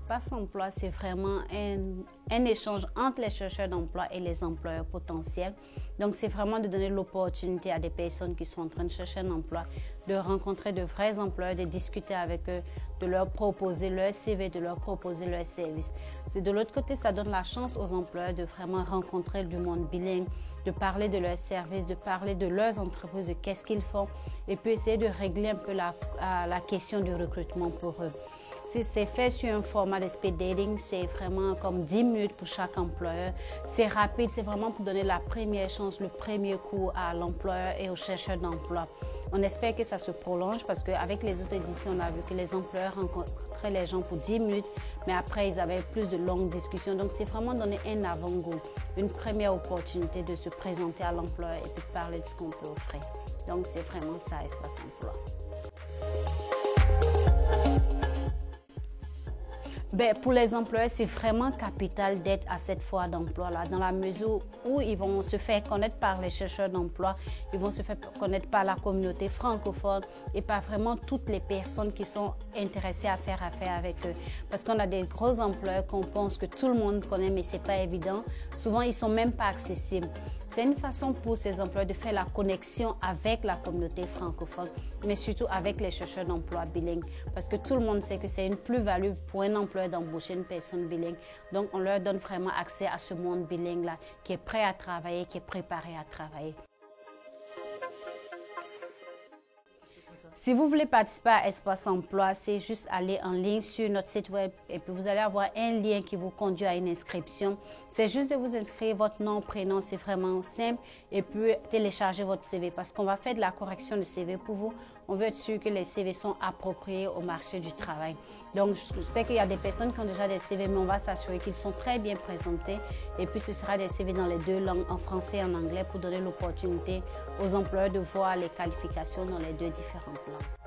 Espace Emploi, c'est vraiment un échange entre les chercheurs d'emploi et les employeurs potentiels. Donc, c'est vraiment de donner l'opportunité à des personnes qui sont en train de chercher un emploi, de rencontrer de vrais employeurs, de discuter avec eux, de leur proposer leur CV, de leur proposer leur service. De l'autre côté, ça donne la chance aux employeurs de vraiment rencontrer du monde bilingue, de parler de leurs services, de parler de leurs entreprises, de qu'est-ce qu'ils font, et puis essayer de régler un peu la question du recrutement pour eux. C'est fait sur un format de speed dating, c'est vraiment comme 10 minutes pour chaque employeur. C'est rapide, c'est vraiment pour donner la première chance, le premier coup à l'employeur et aux chercheurs d'emploi. On espère que ça se prolonge parce qu'avec les autres éditions, on a vu que les employeurs rencontraient les gens pour 10 minutes, mais après, ils avaient plus de longues discussions. Donc, c'est vraiment donner un avant-goût, une première opportunité de se présenter à l'employeur et puis de parler de ce qu'on peut offrir. Donc, c'est vraiment ça, Espace Emploi. Pour les employeurs, c'est vraiment capital d'être à cette foire d'emploi-là, dans la mesure où ils vont se faire connaître par les chercheurs d'emploi, ils vont se faire connaître par la communauté francophone et par vraiment toutes les personnes qui sont intéressées à faire affaire avec eux. Parce qu'on a des gros employeurs qu'on pense que tout le monde connaît, mais ce n'est pas évident. Souvent, ils ne sont même pas accessibles. C'est une façon pour ces employeurs de faire la connexion avec la communauté francophone, mais surtout avec les chercheurs d'emploi bilingues. Parce que tout le monde sait que c'est une plus-value pour un employeur d'embaucher une personne bilingue. Donc, on leur donne vraiment accès à ce monde bilingue-là, qui est prêt à travailler, qui est préparé à travailler. Si vous voulez participer à Espace Emploi, c'est juste aller en ligne sur notre site web et puis vous allez avoir un lien qui vous conduit à une inscription. C'est juste de vous inscrire votre nom, prénom, c'est vraiment simple et puis télécharger votre CV parce qu'on va faire de la correction de CV pour vous. On veut être sûr que les CV sont appropriés au marché du travail. Donc, je sais qu'il y a des personnes qui ont déjà des CV, mais on va s'assurer qu'ils sont très bien présentés. Et puis, ce sera des CV dans les deux langues, en français et en anglais, pour donner l'opportunité aux employeurs de voir les qualifications dans les deux différentes langues.